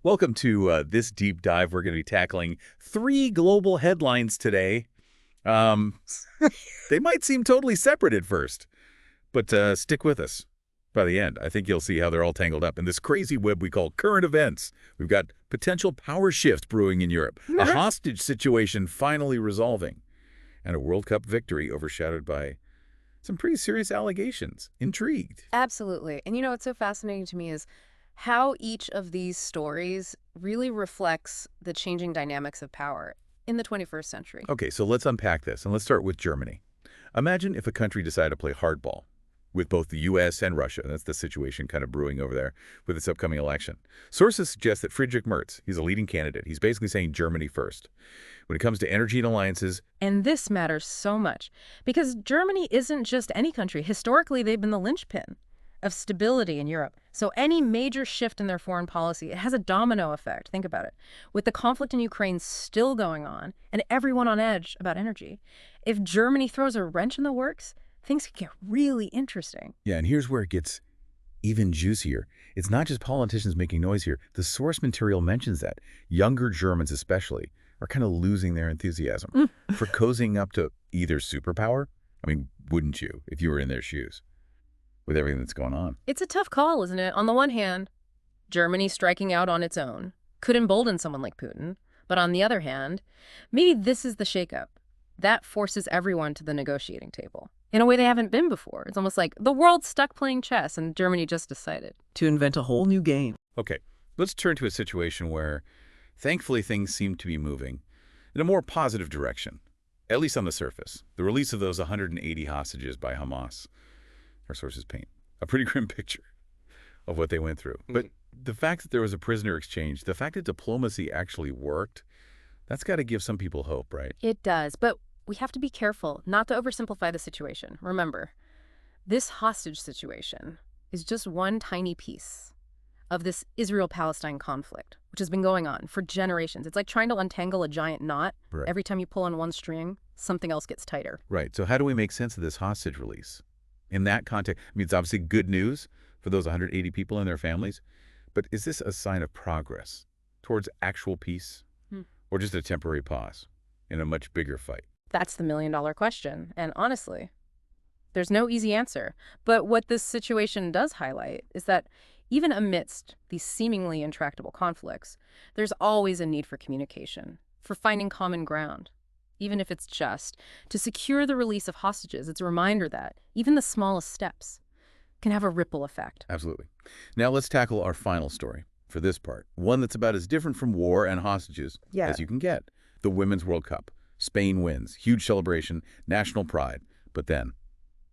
Welcome to this deep dive. We're going to be tackling 3 global headlines today. Um, they might seem totally separate at first, but stick with us by the end. I think you'll see how they're all tangled up in this crazy web we call current events. We've got potential power shift brewing in Europe, a hostage situation finally resolving, and a World Cup victory overshadowed by some pretty serious allegations. Intrigued. Absolutely. And what's so fascinating to me is how each of these stories really reflects the changing dynamics of power in the 21st century. Okay, so let's unpack this, and let's start with Germany. Imagine if a country decided to play hardball with both the U.S. and Russia. That's the situation kind of brewing over there with this upcoming election. Sources suggest that Friedrich Merz, he's a leading candidate. He's basically saying Germany first. When it comes to energy and alliances. And this matters so much because Germany isn't just any country. Historically, they've been the linchpin of stability in Europe. So any major shift in their foreign policy, it has a domino effect. Think about it. With the conflict in Ukraine still going on and everyone on edge about energy, if Germany throws a wrench in the works, things can get really interesting. Yeah, and here's where it gets even juicier. It's not just politicians making noise here. The source material mentions that. Younger Germans especially are kind of losing their enthusiasm for cozying up to either superpower. I mean, wouldn't you if you were in their shoes with everything that's going on? It's a tough call, isn't it? On the one hand, Germany striking out on its own could embolden someone like Putin. But on the other hand, maybe this is the shakeup. That forces everyone to the negotiating table in a way they haven't been before. It's almost like the world's stuck playing chess and Germany just decided to invent a whole new game. Okay, let's turn to a situation where, thankfully, things seem to be moving in a more positive direction, at least on the surface. The release of those 180 hostages by Hamas, our sources paint a pretty grim picture of what they went through. But the fact that there was a prisoner exchange, the fact that diplomacy actually worked, that's got to give some people hope, right? It does, but we have to be careful not to oversimplify the situation. Remember, this hostage situation is just one tiny piece of this Israel-Palestine conflict, which has been going on for generations. It's like trying to untangle a giant knot. Right. Every time you pull on one string, something else gets tighter. Right. So how do we make sense of this hostage release? In that context, I mean, it's obviously good news for those 180 people and their families, but is this a sign of progress towards actual peace or just a temporary pause in a much bigger fight? That's the million-dollar question. And honestly, there's no easy answer. But what this situation does highlight is that even amidst these seemingly intractable conflicts, there's always a need for communication, for finding common ground, even if it's just to secure the release of hostages. It's a reminder that even the smallest steps can have a ripple effect. Absolutely. Now let's tackle our final story for this part, one that's about as different from war and hostages as you can get. The Women's World Cup. Spain wins. Huge celebration, national pride. But then,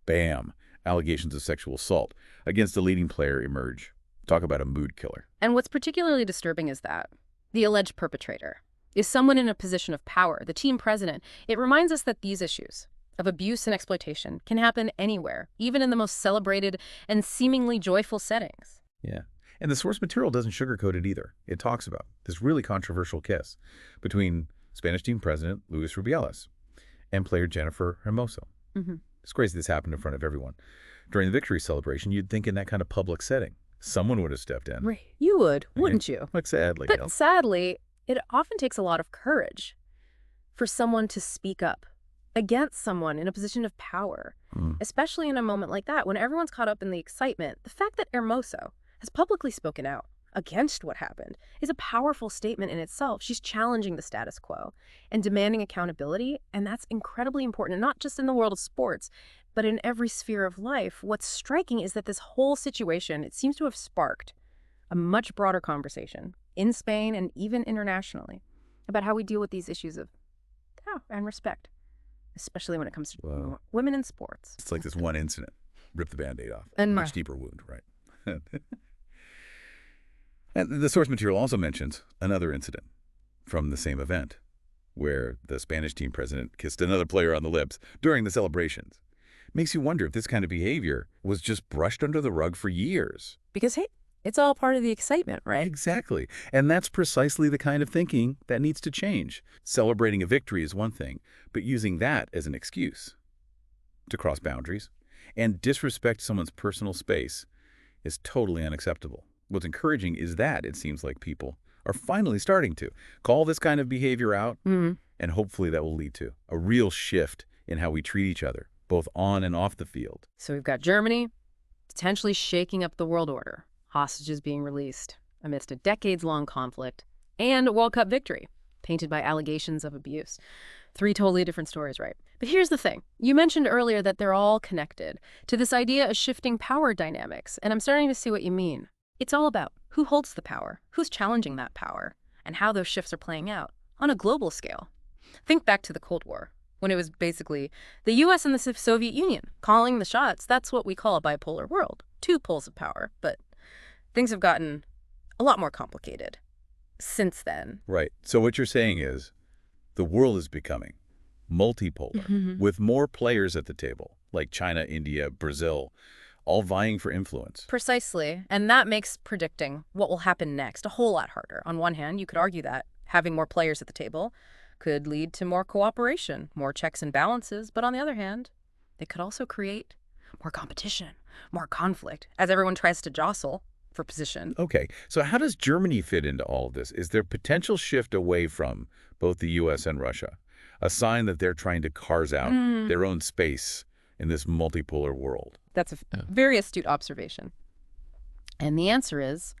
bam, allegations of sexual assault against a leading player emerge. Talk about a mood killer. And what's particularly disturbing is that the alleged perpetrator is someone in a position of power, the team president. It reminds us that these issues of abuse and exploitation can happen anywhere, even in the most celebrated and seemingly joyful settings. Yeah. And the source material doesn't sugarcoat it either. It talks about this really controversial kiss between Spanish team president Luis Rubiales and player Jennifer Hermoso. It's crazy this happened in front of everyone. During the victory celebration, you'd think in that kind of public setting, someone would have stepped in. Right. You would, wouldn't you? Like sadly. But sadly, it often takes a lot of courage for someone to speak up against someone in a position of power, especially in a moment like that when everyone's caught up in the excitement. The fact that Hermoso has publicly spoken out against what happened is a powerful statement in itself. She's challenging the status quo and demanding accountability, and that's incredibly important, not just in the world of sports, but in every sphere of life. What's striking is that this whole situation, it seems to have sparked a much broader conversation in Spain and even internationally about how we deal with these issues of power and respect, especially when it comes to women in sports. It's like this one incident. Rip the Band-Aid off. And much deeper wound, right? And the source material also mentions another incident from the same event where the Spanish team president kissed another player on the lips during the celebrations. Makes you wonder if this kind of behavior was just brushed under the rug for years. Because, hey, it's all part of the excitement, right? Exactly. And that's precisely the kind of thinking that needs to change. Celebrating a victory is one thing, but using that as an excuse to cross boundaries and disrespect someone's personal space is totally unacceptable. What's encouraging is that it seems like people are finally starting to call this kind of behavior out, Mm. and hopefully that will lead to a real shift in how we treat each other, both on and off the field. So we've got Germany potentially shaking up the world order, hostages being released amidst a decades-long conflict, and a World Cup victory, painted by allegations of abuse. 3 totally different stories, right? But here's the thing. You mentioned earlier that they're all connected to this idea of shifting power dynamics, and I'm starting to see what you mean. It's all about who holds the power, who's challenging that power, and how those shifts are playing out on a global scale. Think back to the Cold War, when it was basically the US and the Soviet Union calling the shots. That's what we call a bipolar world, 2 poles of power. But things have gotten a lot more complicated since then. Right. So what you're saying is the world is becoming multipolar, with more players at the table, like China, India, Brazil, all vying for influence. Precisely. And that makes predicting what will happen next a whole lot harder. On one hand, you could argue that having more players at the table could lead to more cooperation, more checks and balances. But on the other hand, it could also create more competition, more conflict, as everyone tries to jostle for position. Okay, so how does Germany fit into all of this? Is there potential shift away from both the U.S. and Russia, a sign that they're trying to carve out their own space in this multipolar world? That's a very astute observation. And the answer is,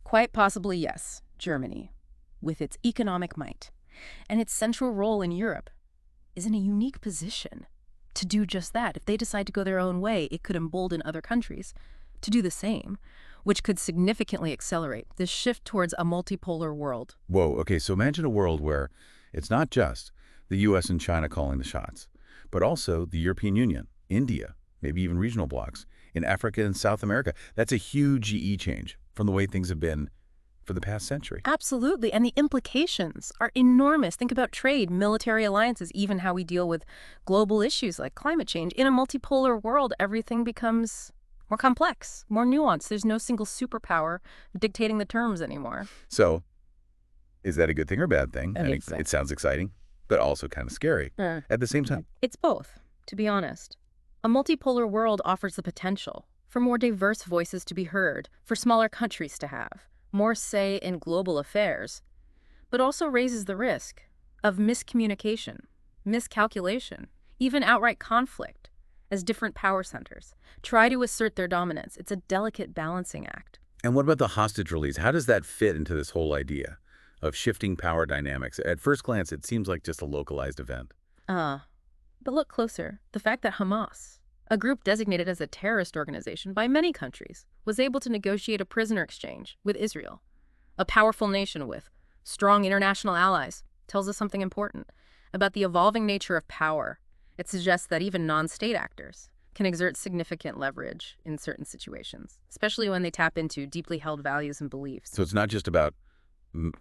quite possibly yes, Germany, with its economic might and its central role in Europe, is in a unique position to do just that. If they decide to go their own way, it could embolden other countries to do the same, which could significantly accelerate this shift towards a multipolar world. Whoa, okay, so imagine a world where it's not just the U.S. and China calling the shots, but also the European Union, India, maybe even regional blocs in Africa and South America. That's a huge GE change from the way things have been for the past century. Absolutely, and the implications are enormous. Think about trade, military alliances, even how we deal with global issues like climate change. In a multipolar world, everything becomes more complex, more nuanced. There's no single superpower dictating the terms anymore. So, is that a good thing or a bad thing? I think so. It sounds exciting, but also kind of scary at the same time. It's both, to be honest. A multipolar world offers the potential for more diverse voices to be heard, for smaller countries to have more say in global affairs, but also raises the risk of miscommunication, miscalculation, even outright conflict as different power centers try to assert their dominance. It's a delicate balancing act. And what about the hostage release? How does that fit into this whole idea of shifting power dynamics? At first glance, it seems like just a localized event. But look closer. The fact that Hamas, a group designated as a terrorist organization by many countries, was able to negotiate a prisoner exchange with Israel, a powerful nation with strong international allies, tells us something important about the evolving nature of power. It suggests that even non-state actors can exert significant leverage in certain situations, especially when they tap into deeply held values and beliefs. So it's not just about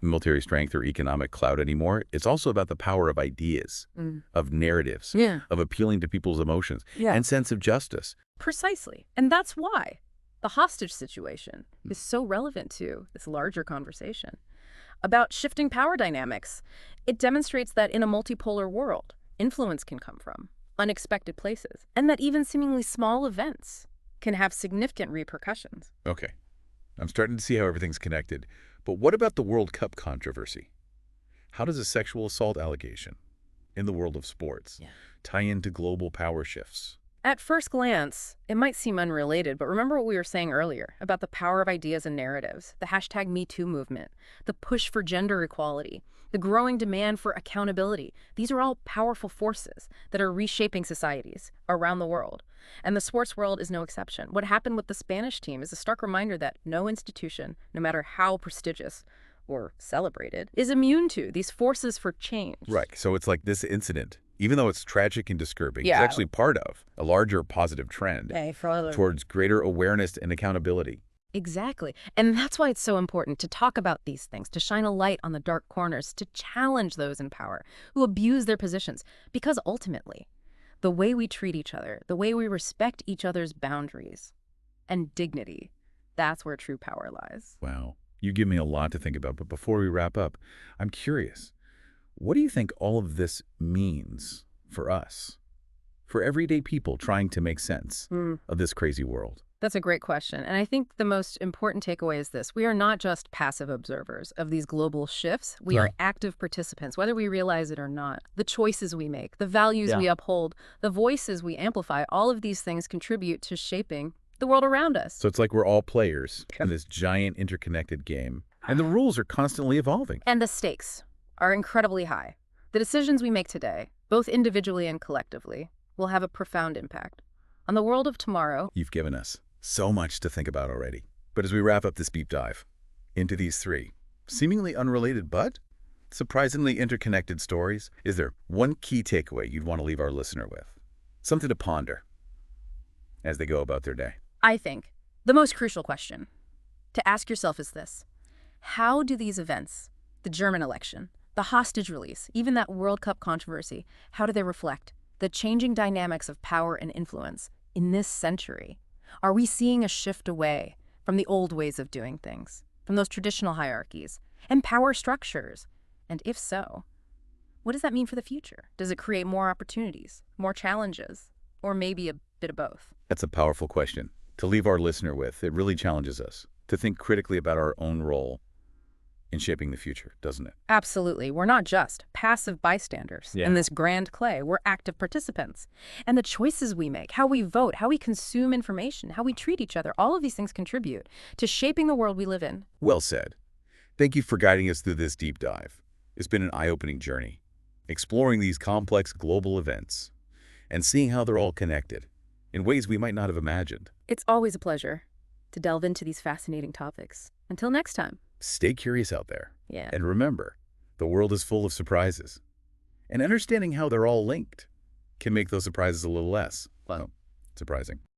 military strength or economic clout anymore. It's also about the power of ideas, of narratives, of appealing to people's emotions, and sense of justice. Precisely. And that's why the hostage situation is so relevant to this larger conversation about shifting power dynamics. It demonstrates that in a multipolar world, influence can come from unexpected places, and that even seemingly small events can have significant repercussions. Okay. I'm starting to see how everything's connected. But what about the World Cup controversy? How does a sexual assault allegation in the world of sports tie into global power shifts? At first glance, it might seem unrelated, but remember what we were saying earlier about the power of ideas and narratives, the hashtag #MeToo movement, the push for gender equality, the growing demand for accountability. These are all powerful forces that are reshaping societies around the world. And the sports world is no exception. What happened with the Spanish team is a stark reminder that no institution, no matter how prestigious or celebrated, is immune to these forces for change. Right. So it's like this incident, even though it's tragic and disturbing, it's actually part of a larger positive trend towards greater awareness and accountability. Exactly. And that's why it's so important to talk about these things, to shine a light on the dark corners, to challenge those in power who abuse their positions. Because ultimately, the way we treat each other, the way we respect each other's boundaries and dignity, that's where true power lies. Wow. You give me a lot to think about. But before we wrap up, I'm curious, what do you think all of this means for us, for everyday people trying to make sense of this crazy world? That's a great question. And I think the most important takeaway is this. We are not just passive observers of these global shifts. We are No. active participants, whether we realize it or not. The choices we make, the values Yeah. we uphold, the voices we amplify, all of these things contribute to shaping the world around us. So it's like we're all players in this giant interconnected game, and the rules are constantly evolving. And the stakes are incredibly high. The decisions we make today, both individually and collectively, will have a profound impact on the world of tomorrow. You've given us so much to think about already. But as we wrap up this deep dive into these three seemingly unrelated but surprisingly interconnected stories, is there one key takeaway you'd want to leave our listener with? Something to ponder as they go about their day? I think the most crucial question to ask yourself is this. How do these events, the German election, the hostage release, even that World Cup controversy, how do they reflect the changing dynamics of power and influence in this century? Are we seeing a shift away from the old ways of doing things, from those traditional hierarchies and power structures? And if so, what does that mean for the future? Does it create more opportunities, more challenges, or maybe a bit of both? That's a powerful question to leave our listener with. It really challenges us to think critically about our own role in shaping the future, doesn't it? Absolutely. We're not just passive bystanders in this grand play. We're active participants. And the choices we make, how we vote, how we consume information, how we treat each other, all of these things contribute to shaping the world we live in. Well said. Thank you for guiding us through this deep dive. It's been an eye-opening journey, exploring these complex global events and seeing how they're all connected in ways we might not have imagined. It's always a pleasure to delve into these fascinating topics. Until next time. Stay curious out there. Yeah. And remember, the world is full of surprises. And understanding how they're all linked can make those surprises a little less, well, surprising.